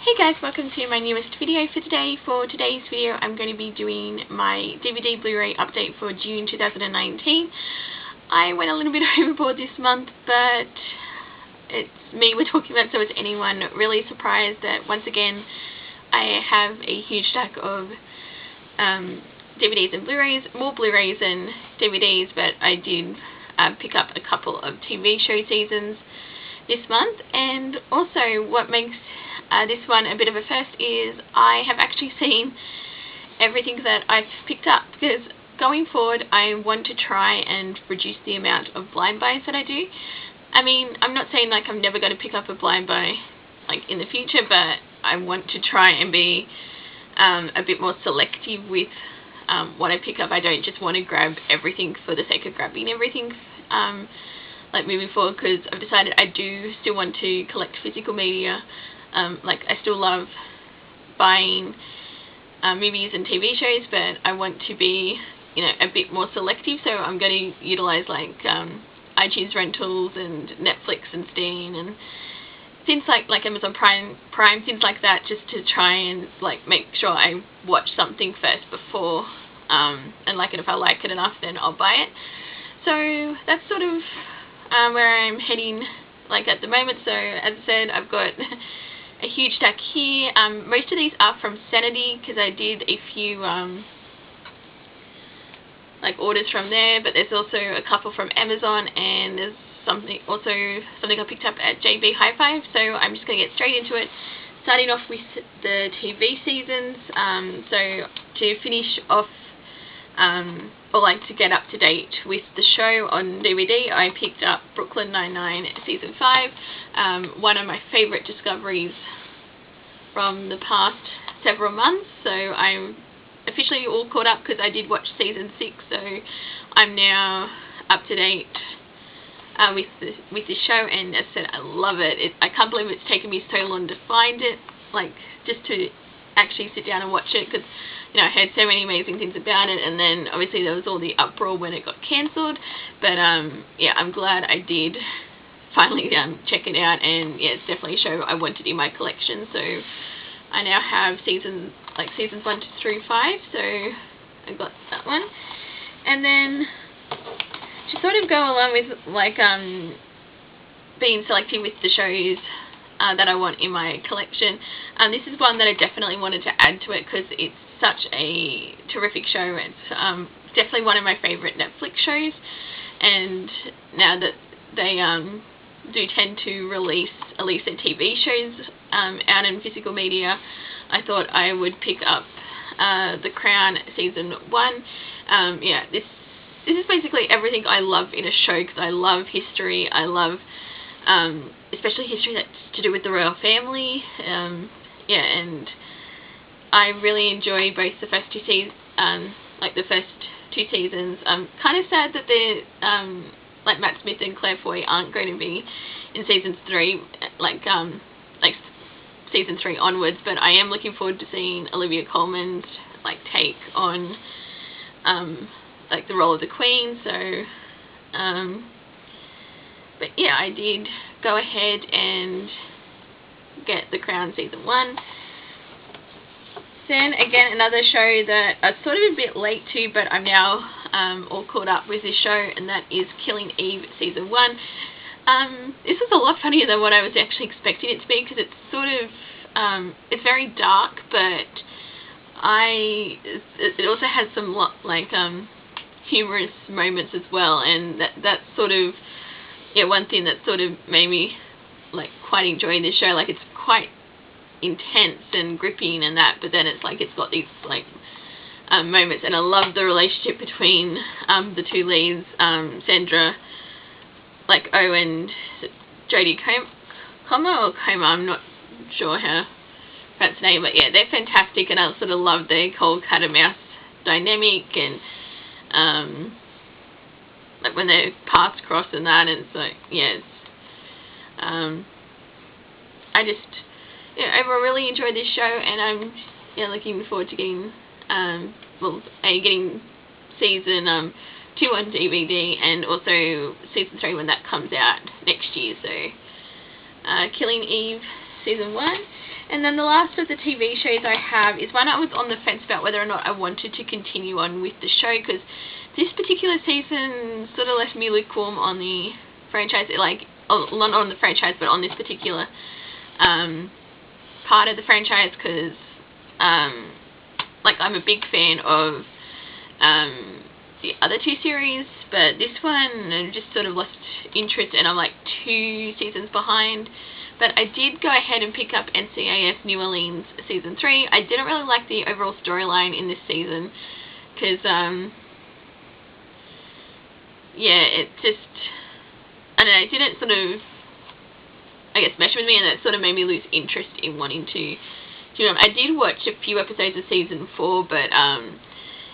Hey guys, welcome to my newest video for today. For today's video I'm going to be doing my DVD Blu-ray update for June 2019. I went a little bit overboard this month, but it's me we're talking about, so is anyone really surprised that once again I have a huge stack of DVDs and Blu-rays, more Blu-rays than DVDs, but I did pick up a couple of TV show seasons this month. And also what makes this one a bit of a first is I have actually seen everything that I've picked up, because going forward I want to try and reduce the amount of blind buys that I do. I mean, I'm not saying like I'm never going to pick up a blind buy like in the future, but I want to try and be a bit more selective with what I pick up. I don't just want to grab everything for the sake of grabbing everything like moving forward, because I've decided I do still want to collect physical media. Like I still love buying movies and TV shows, but I want to be, you know, a bit more selective. So I'm going to utilize like iTunes rentals and Netflix and Steam and things like Amazon Prime, things like that, just to try and like make sure I watch something first before and like it. If I like it enough, then I'll buy it. So that's sort of where I'm heading like at the moment. So as I said, I've got a huge stack here. Most of these are from Sanity, because I did a few like orders from there, but there's also a couple from Amazon, and there's something I picked up at JB Hi-Fi. So I'm just going to get straight into it, starting off with the TV seasons. So to finish off, or like to get up to date with the show on DVD, I picked up Brooklyn Nine-Nine Season 5, one of my favourite discoveries from the past several months. So I'm officially all caught up, because I did watch Season 6, so I'm now up to date with this show, and as I said, I love it. I can't believe it's taken me so long to find it, like just to actually sit down and watch it, because you know I heard so many amazing things about it, and then obviously there was all the uproar when it got cancelled. But yeah, I'm glad I did finally check it out, and yeah, it's definitely a show I wanted in my collection. So I now have seasons 1 through 5, so I got that one. And then to sort of go along with like being selective with the shows that I want in my collection, this is one that I definitely wanted to add to it, because it's such a terrific show. It's definitely one of my favourite Netflix shows, and now that they do tend to release at least their TV shows out in physical media, I thought I would pick up The Crown Season 1. Yeah, this is basically everything I love in a show, because I love history. I love especially history that's to do with the royal family. Yeah, and I really enjoy both the first two seasons. Like the first two seasons. I'm kind of sad that they're like Matt Smith and Claire Foy aren't going to be in season 3, like season 3 onwards. But I am looking forward to seeing Olivia Colman's like take on like the role of the Queen. So but yeah, I did go ahead and get The Crown Season 1. Then again, another show that I'm sort of a bit late to, but I'm now all caught up with this show, and that is Killing Eve Season 1. This is a lot funnier than what I was actually expecting it to be, because it's sort of it's very dark, but it also has some like humorous moments as well, and that's sort of, yeah, one thing that sort of made me like quite enjoy this show. Like it's quite intense and gripping and that, but then it's like it's got these like moments, and I love the relationship between the two leads, Sandra like Oh and Jodie Comer, I'm not sure how to pronounce the name, but yeah, they're fantastic, and I sort of love their whole cat and mouse dynamic, and like when their paths cross and that, and it's like, yeah, it's, I really enjoyed this show, and I'm looking forward to getting getting season 2 on DVD, and also season 3 when that comes out next year. So Killing Eve season 1. And then the last of the TV shows I have is one I was on the fence about whether or not I wanted to continue on with the show, because this particular season sort of left me lukewarm on the franchise, like, not on the franchise, but on this particular part of the franchise, because like, I'm a big fan of the other 2 series, but this one I just sort of lost interest, and I'm like 2 seasons behind. But I did go ahead and pick up NCIS New Orleans season 3. I didn't really like the overall storyline in this season, because yeah, it just, I don't know, it didn't sort of, I guess, mesh with me, and it sort of made me lose interest in wanting to, you know, I did watch a few episodes of season 4, but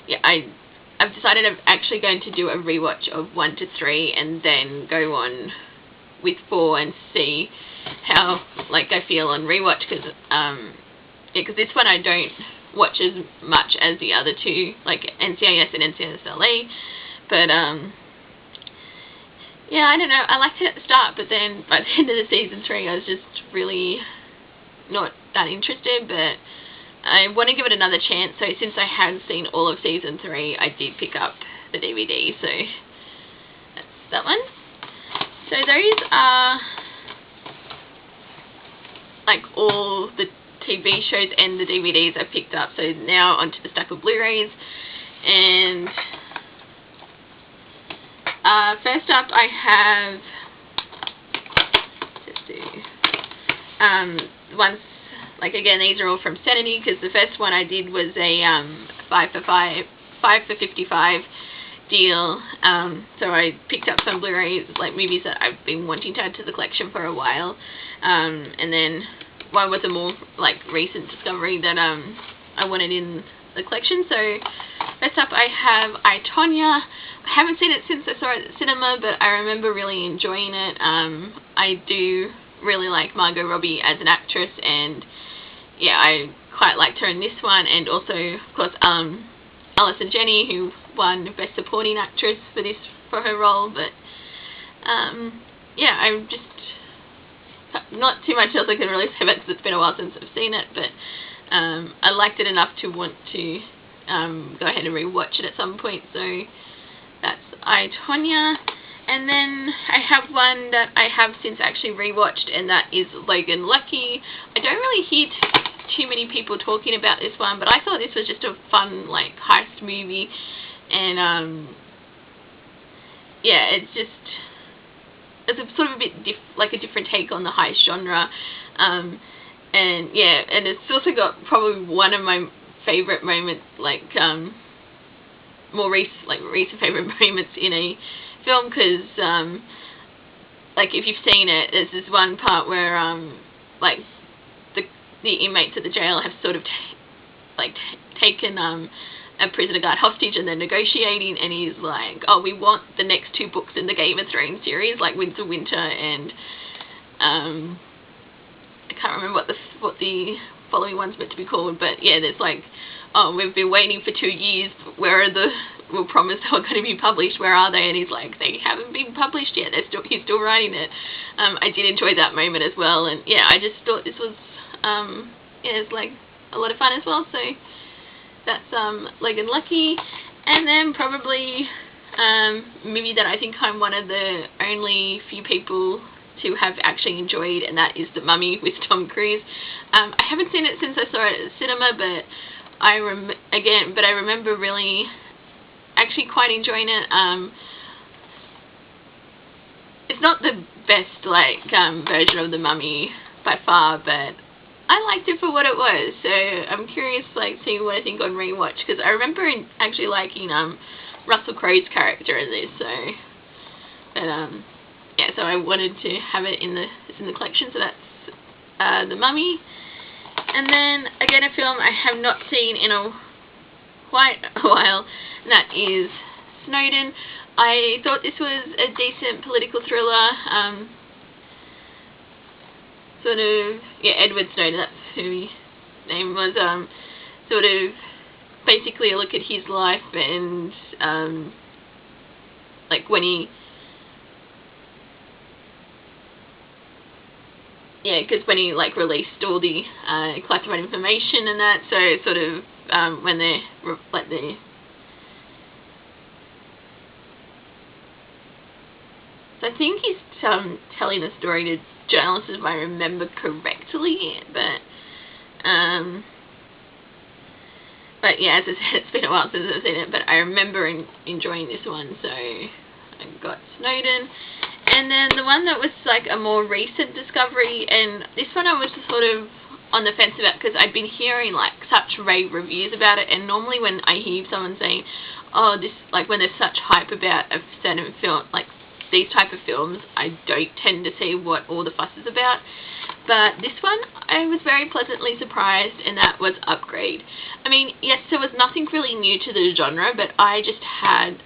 yeah, I've decided I'm actually going to do a rewatch of 1 to 3 and then go on with 4 and see how, like, I feel on rewatch, because yeah, because this one I don't watch as much as the other 2, like NCIS and NCIS LA, but yeah, I don't know, I liked it at the start, but then by the end of the season 3 I was just really not that interested. But I want to give it another chance, so since I had seen all of season 3, I did pick up the DVD, so that's that one. So those are, like, all the TV shows and the DVDs I picked up. So now onto the stack of Blu-rays, and first up I have, just do, ones, like, again, these are all from Sanity, because the first one I did was a 5 for 55 deal. So I picked up some Blu-rays, like movies that I've been wanting to add to the collection for a while, and then one was a more, like, recent discovery that I wanted in the collection. So first up I have I, Tonya. I haven't seen it since I saw it at the cinema, but I remember really enjoying it. I do really like Margot Robbie as an actress, and yeah, I quite liked her in this one, and also, of course, Alison Janney, who won Best Supporting Actress for her role. But yeah, I'm just not too much else I can really say about it, because it's been a while since I've seen it, but I liked it enough to want to go ahead and rewatch it at some point. So that's I, Tonya. And then I have one that I have since actually rewatched, and that is Logan Lucky. I don't really hear too many people talking about this one, but I thought this was just a fun, like, heist movie, and yeah, it's a sort of a bit like a different take on the heist genre, and yeah, and it's also got probably one of my favorite moments, like more recent favorite moments in a film, because like, if you've seen it, there's this one part where like the inmates at the jail have sort of taken a prisoner guard hostage, and they're negotiating, and he's like, oh, we want the next 2 books in the Game of Thrones series, like Winds of Winter and I can't remember what the following one's meant to be called, but yeah, there's like, oh, we've been waiting for 2 years, we'll promise they're going to be published, where are they? And he's like, they haven't been published yet, he's still writing it. I did enjoy that moment as well, and yeah, I just thought this was yeah, it's like a lot of fun as well. So that's Logan Lucky. And then probably movie that I think I'm one of the only few people to have actually enjoyed, and that is The Mummy with Tom Cruise. I haven't seen it since I saw it at the cinema, but I remember really actually quite enjoying it. It's not the best, like, version of The Mummy by far, but I liked it for what it was. So I'm curious, like, seeing what I think on rewatch, because I remember actually liking Russell Crowe's character in this. So, but yeah, so I wanted to have it in the collection. So that's The Mummy. And then again, a film I have not seen in quite a while, and that is Snowden. I thought this was a decent political thriller. Sort of, yeah, Edward Snowden, that's who his name was. Sort of basically a look at his life, and like when he yeah, because when he like released all the classified information and that, so sort of when they're like the so I think he's telling the story to journalists, if I remember correctly, but yeah, as I said, it's been a while since I've seen it, but I remember enjoying this one, so I got Snowden. And then the one that was like a more recent discovery, and this one I was sort of on the fence about because I'd been hearing like such rave reviews about it, and normally when I hear someone saying, oh, this, like when there's such hype about a certain film, like these type of films, I don't tend to see what all the fuss is about. But this one, I was very pleasantly surprised, and that was Upgrade. I mean, yes, there was nothing really new to the genre, but I just had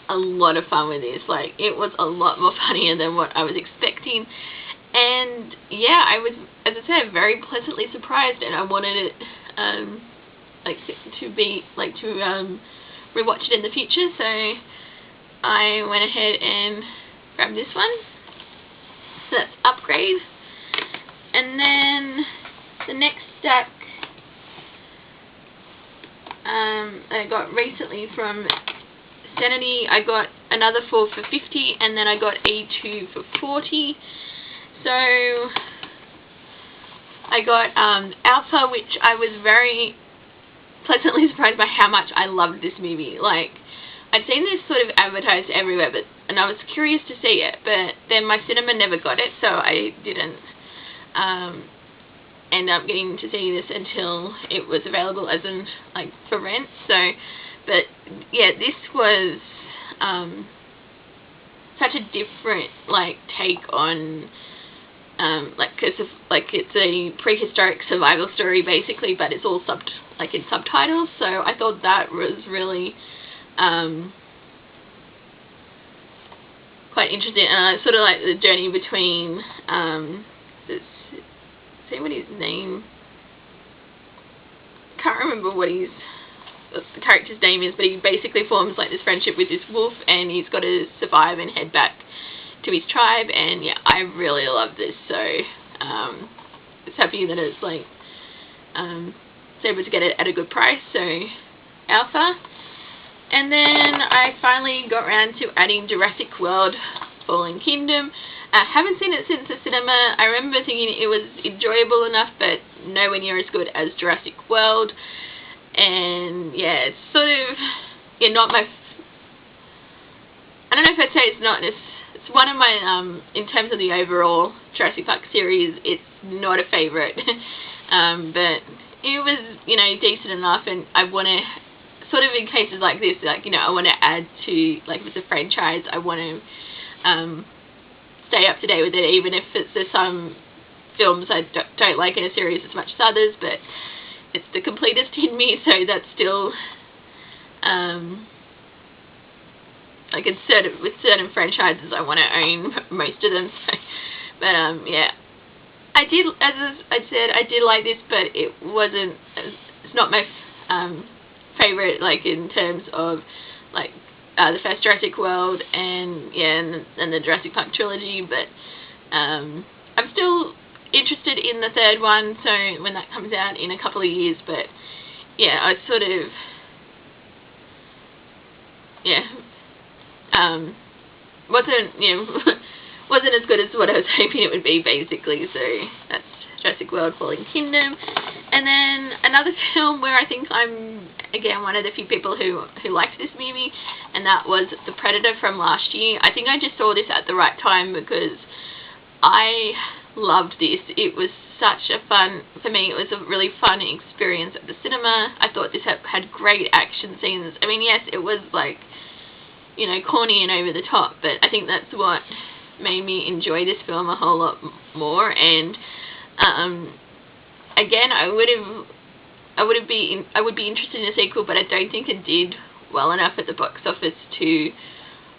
a lot of fun with this. Like, it was a lot more funnier than what I was expecting. And yeah, I was, as I said, very pleasantly surprised, and I wanted it, like, to be, like, to rewatch it in the future, so I went ahead and grabbed this one. So that's Upgrade. And then the next stack I got recently from Sanity, I got another 4 for $50, and then I got A2 for $40. So I got Alpha, which I was very pleasantly surprised by how much I loved this movie. Like, I'd seen this sort of advertised everywhere, and I was curious to see it, but then my cinema never got it, so I didn't end up getting to see this until it was available as in, like, for rent. So, but yeah, this was such a different, like, take on like, cause of, like, it's a prehistoric survival story basically, but it's all like in subtitles. So I thought that was really quite interesting, and I sort of like the journey between see what his name, can't remember what the character's name is, but he basically forms like this friendship with this wolf, and he's got to survive and head back to his tribe. And yeah, I really love this, so it's happy that it's like able to get it at a good price. So Alpha. And then I finally got around to adding Jurassic World Fallen Kingdom. I haven't seen it since the cinema. I remember thinking it was enjoyable enough, but nowhere near as good as Jurassic World. And yeah, it's sort of, yeah, not my, I don't know if I'd say it's not, it's one of my, in terms of the overall Jurassic Park series, it's not a favourite. But it was, you know, decent enough, and I want to, sort of in cases like this, like, you know, I want to add to, like, if it's a franchise, I want to stay up to date with it, even if there's some films I don't like in a series as much as others, but it's the completist in me, so that's still, like, with certain franchises, I want to own most of them, so, but, yeah, I did, as I said, I did like this, but it wasn't, it's not my, favorite, like, in terms of, like, the first Jurassic World and yeah, and the Jurassic Park trilogy, but I'm still interested in the third one, so when that comes out in a couple of years. But yeah, I sort of, yeah, wasn't, you know, wasn't as good as what I was hoping it would be, basically. So that's Jurassic World Fallen Kingdom. And then another film where I think I'm, again, one of the few people who liked this movie, and that was The Predator from last year. I think I just saw this at the right time because I loved this. It was such a fun, for me, it was a really fun experience at the cinema. I thought this had great action scenes. I mean, yes, it was, like, you know, corny and over the top, but I think that's what made me enjoy this film a whole lot more. And again, I would be interested in a sequel, but I don't think it did well enough at the box office to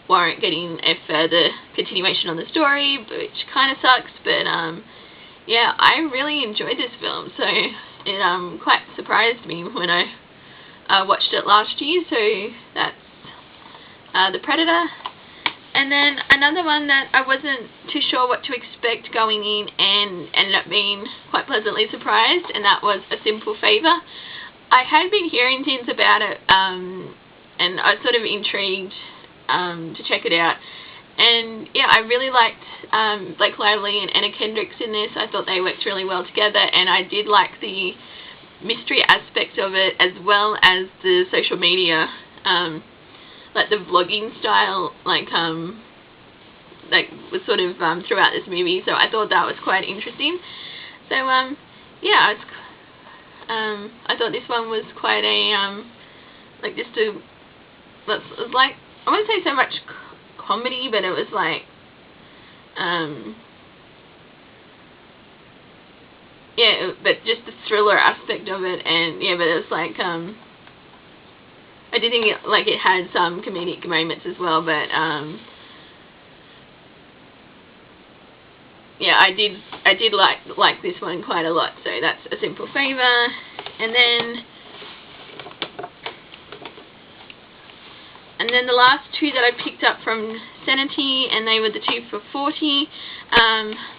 warrant getting a further continuation on the story, which kind of sucks. But yeah, I really enjoyed this film, so it quite surprised me when I watched it last year. So that's The Predator. And then another one that I wasn't too sure what to expect going in and ended up being quite pleasantly surprised, and that was A Simple Favor. I had been hearing things about it, and I was sort of intrigued to check it out. And yeah, I really liked Blake Lively and Anna Kendrick's in this. I thought they worked really well together, and I did like the mystery aspect of it, as well as the social media, like the vlogging style, like that was sort of throughout this movie. So I thought that was quite interesting. So yeah, I thought this one was quite a like just a, it was like, I wouldn't say so much comedy, but it was like yeah, but just the thriller aspect of it. And yeah, but it was like I did think it had some comedic moments as well, but yeah, I did like this one quite a lot. So that's A Simple Favor. And then the last two that I picked up from Sanity, and they were the 2 for $40.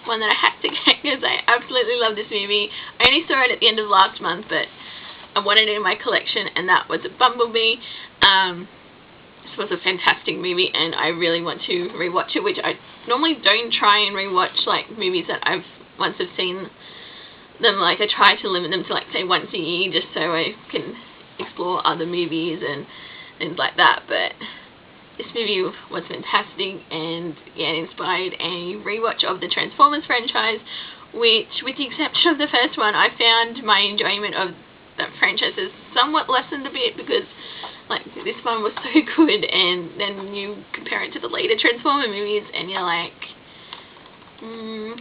One that I had to get because I absolutely love this movie. I only saw it at the end of last month, but I wanted it in my collection, and that was Bumblebee. This was a fantastic movie, and I really want to rewatch it, which I normally don't try and rewatch, like, movies that once I've seen them. Like, I try to limit them to, like, say, once a year, just so I can explore other movies and things like that. But this movie was fantastic, and yeah, it inspired a rewatch of the Transformers franchise, which, with the exception of the first one, I found my enjoyment of that franchise has somewhat lessened a bit, because like this one was so good, and then you compare it to the later Transformer movies and you're like,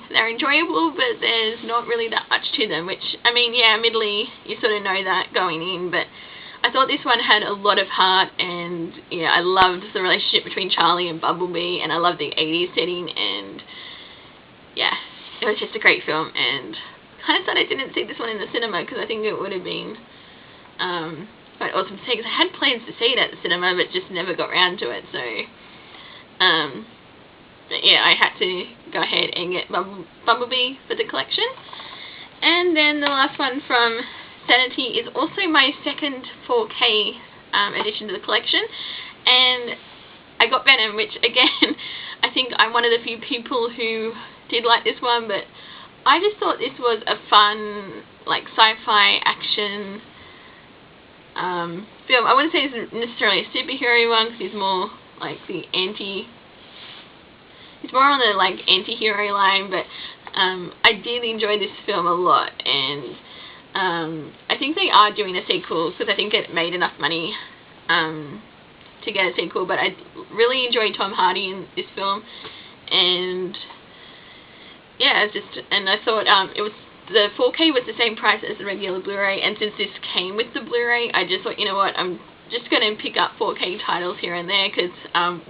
they're enjoyable, but there's not really that much to them, which, I mean, yeah, admittedly you sort of know that going in, but I thought this one had a lot of heart. And yeah, I loved the relationship between Charlie and Bumblebee, and I loved the 80s setting, and yeah, it was just a great film. And kind of sad I didn't see this one in the cinema, because I think it would have been quite awesome to see, because I had plans to see it at the cinema but just never got around to it. So but yeah, I had to go ahead and get Bumblebee for the collection. And then the last one from Sanity is also my second 4K addition to the collection, and I got Venom, which again, I think I'm one of the few people who did like this one, but I just thought this was a fun, like, sci-fi action film. I wouldn't say it's necessarily a superhero one, because he's more like he's more on the like anti-hero line, but I did enjoy this film a lot. And I think they are doing a sequel, because I think it made enough money to get a sequel, but I really enjoyed Tom Hardy in this film. And yeah, and I thought it was, the 4K was the same price as the regular Blu-ray, and since this came with the Blu-ray, I just thought, you know what, I'm just going to pick up 4K titles here and there, because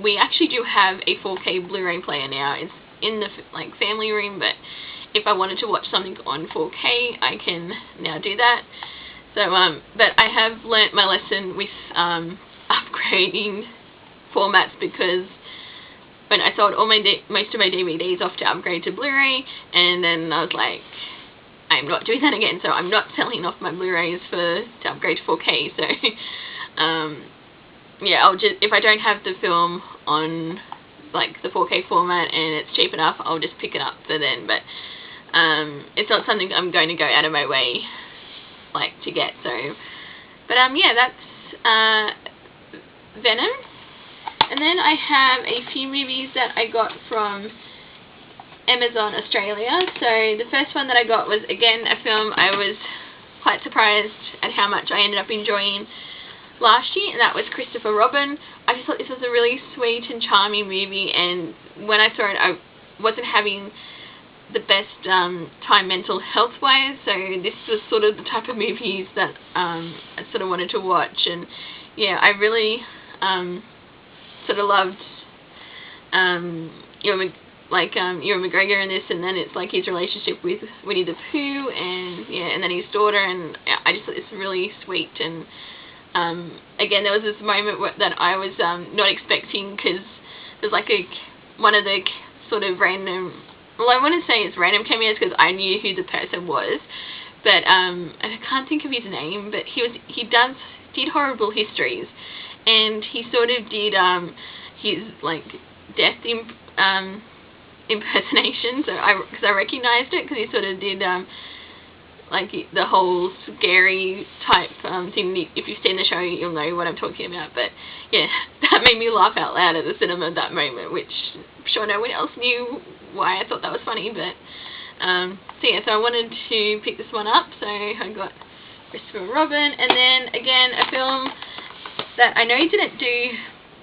we actually do have a 4K Blu-ray player now. It's in the like family room, but if I wanted to watch something on 4K, I can now do that. So, but I have learnt my lesson with upgrading formats, because when I sold most of my DVDs off to upgrade to Blu-ray, and then I was like, I'm not doing that again, so I'm not selling off my Blu-rays to upgrade to 4K. So, yeah, I'll just, if I don't have the film on like the 4K format and it's cheap enough, I'll just pick it up for then. But it's not something I'm going to go out of my way like to get. So, but yeah, that's Venom. And then I have a few movies that I got from Amazon Australia. So the first one that I got was, again, a film I was quite surprised at how much I ended up enjoying last year, and that was Christopher Robin. I just thought this was a really sweet and charming movie, and when I saw it, I wasn't having the best time mental health wise, so this was sort of the type of movies that I sort of wanted to watch. And yeah, I really sort of loved Ewan McGregor in this, and then it's like his relationship with Winnie the Pooh, and yeah, and then his daughter, and I just thought it's really sweet. And again, there was this moment that I was not expecting, because there's like one of the sort of random, well, I want to say it's random cameos because I knew who the person was, but and I can't think of his name, but he did Horrible Histories, and he sort of did his like death impersonation, so because I recognized it because he sort of did like the whole scary type thing. If you've seen the show, you'll know what I'm talking about. But yeah, that made me laugh out loud at the cinema at that moment, which I'm sure no one else knew why I thought that was funny. But so I wanted to pick this one up, so I got Christopher Robin, and then again a film that I know didn't do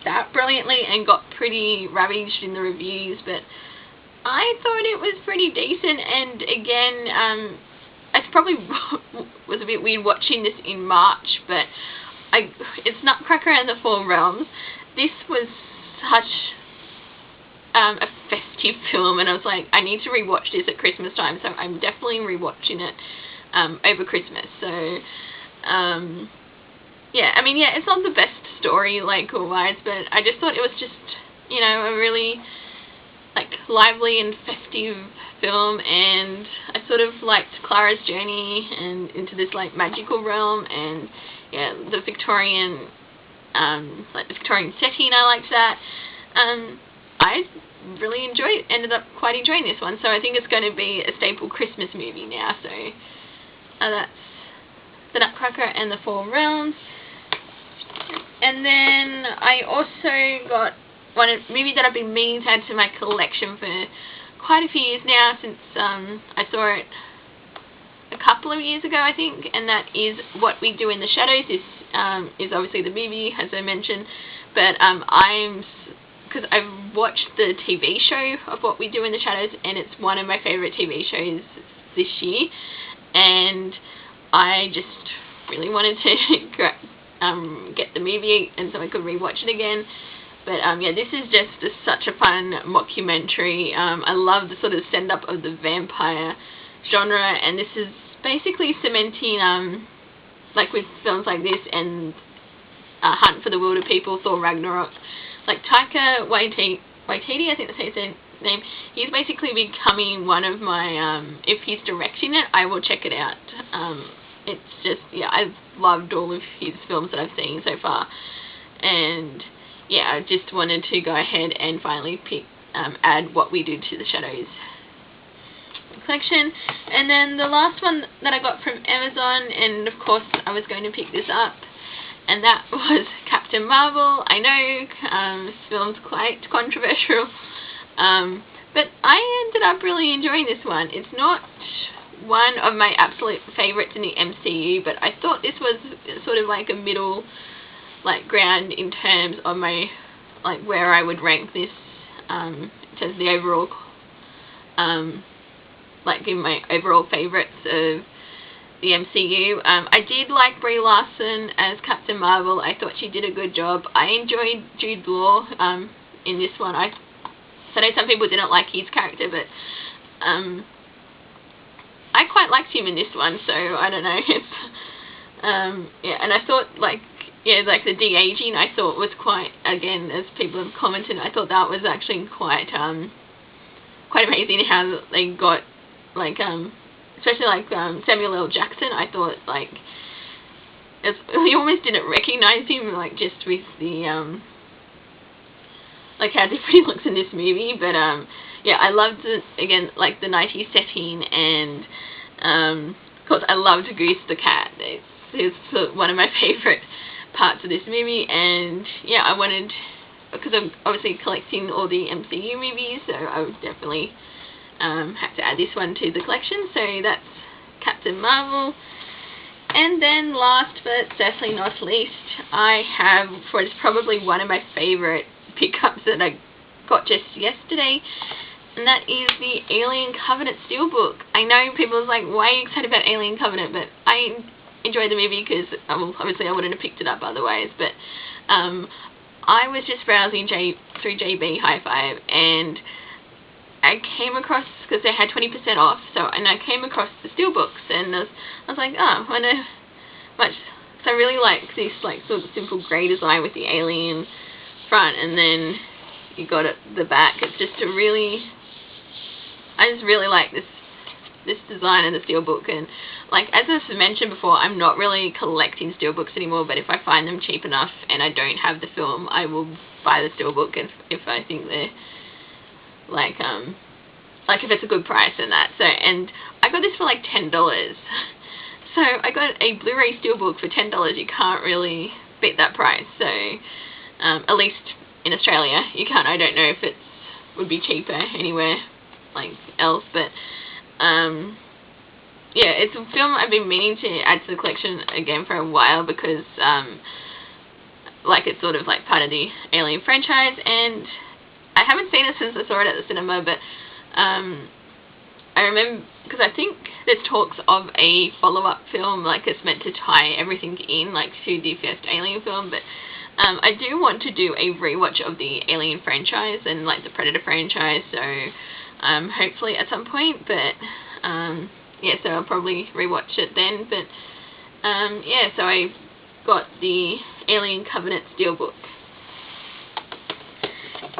that brilliantly and got pretty ravaged in the reviews, but I thought it was pretty decent. And again, it probably was a bit weird watching this in March, but it's Nutcracker and the Four Realms. This was such a festive film, and I was like, I need to rewatch this at Christmas time, so I'm definitely rewatching it over Christmas. So yeah, I mean, yeah, it's not the best story like wise, but I just thought it was just, you know, a really like lively and festive film, and I sort of liked Clara's journey and into this like magical realm, and yeah, the Victorian like the Victorian setting, I liked that. I really ended up quite enjoying this one, so I think it's going to be a staple Christmas movie now. So that's the Nutcracker and the Four Realms. And then I also got one movie that I've been meaning to add to my collection for quite a few years now, since I saw it a couple of years ago, I think, and that is What We Do in the Shadows. This is obviously the movie, as I mentioned, but because I've watched the TV show of What We Do in the Shadows, and it's one of my favourite TV shows this year, and I just really wanted to get the movie, and so I could rewatch it again. But yeah, this is just such a fun mockumentary. I love the sort of send-up of the vampire genre, and this is basically cementing, like with films like this and Hunt for the Wilder People, Thor Ragnarok, like Taika Waititi, I think that's his name, he's basically becoming one of my, if he's directing it, I will check it out. It's just, yeah, I've loved all of his films that I've seen so far, and yeah, I just wanted to go ahead and finally add What We Do to the Shadows collection. And then the last one that I got from Amazon, and of course I was going to pick this up, and that was Captain Marvel. I know this film's quite controversial, but I ended up really enjoying this one. It's not one of my absolute favourites in the MCU, but I thought this was sort of like a middle like ground in terms of my, like, where I would rank this in terms of the overall like in my overall favourites of the MCU. I did like Brie Larson as Captain Marvel. I thought she did a good job. I enjoyed Jude Law in this one. So I know some people didn't like his character, but I quite liked him in this one, so I don't know. It's yeah, and I thought like the de-aging I thought was quite, again, as people have commented, I thought that was actually quite amazing how they got, like, especially like Samuel L. Jackson. I thought, like, you almost didn't recognize him, like, just with the, like, how different he looks in this movie, but, yeah, I loved, again, like, the 90s setting, and, of course, I loved Goose the cat. It's one of my favourite parts of this movie, and yeah, I wanted, because I'm obviously collecting all the MCU movies, so I would definitely have to add this one to the collection. So that's Captain Marvel. And then last but certainly not least, I have what is probably one of my favourite pickups that I got just yesterday, and that is the Alien Covenant Steelbook. I know people are like, why are you excited about Alien Covenant? But I enjoyed the movie because, well, obviously I wouldn't have picked it up otherwise, but I was just browsing through JB Hi-Fi, and I came across, because they had 20% off, and I came across the steelbooks, and I was like, oh, I wonder much, so I really like this like sort of simple grey design with the alien front, and then you got at the back. It's just a really, I just really like this design and the steelbook. And like, as I've mentioned before, I'm not really collecting steelbooks anymore, but if I find them cheap enough and I don't have the film, I will buy the steelbook if I think they're like if it's a good price and that. So, and I got this for like $10. So I got a Blu-ray steelbook for $10. You can't really beat that price. So at least in Australia you can't. I don't know if it would be cheaper anywhere like else, but yeah, it's a film I've been meaning to add to the collection again for a while, because like, it's sort of like part of the Alien franchise, and I haven't seen it since I saw it at the cinema, but I remember, because I think there's talks of a follow-up film, like it's meant to tie everything in, like, to the first Alien film, but I do want to do a rewatch of the Alien franchise and like the Predator franchise, so hopefully at some point, but yeah, so I'll probably rewatch it then. But yeah, so I got the Alien Covenant steelbook,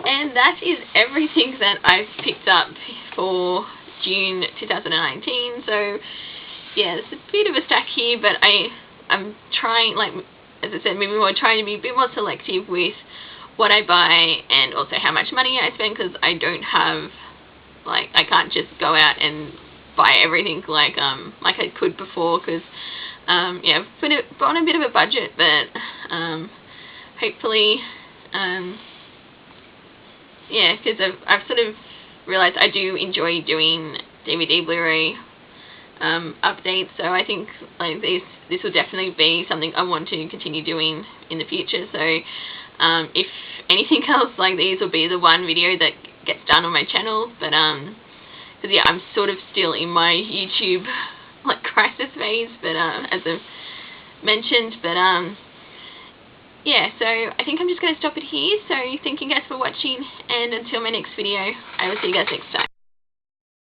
and that is everything that I've picked up for June 2019. So yeah, there's a bit of a stack here, but I'm trying, like, as I said, maybe more trying to be a bit more selective with what I buy and also how much money I spend, because I don't have, like, I can't just go out and buy everything like I could before, because yeah, I've put on a bit of a budget, but hopefully yeah, because I've sort of realized I do enjoy doing DVD Blu-ray updates, so I think like this will definitely be something I want to continue doing in the future. So if anything else, like, these will be the one video that gets done on my channel, but because yeah, I'm sort of still in my YouTube like crisis phase, but as I've mentioned, but yeah, so I think I'm just going to stop it here. So thank you guys for watching, and until my next video, I will see you guys next time.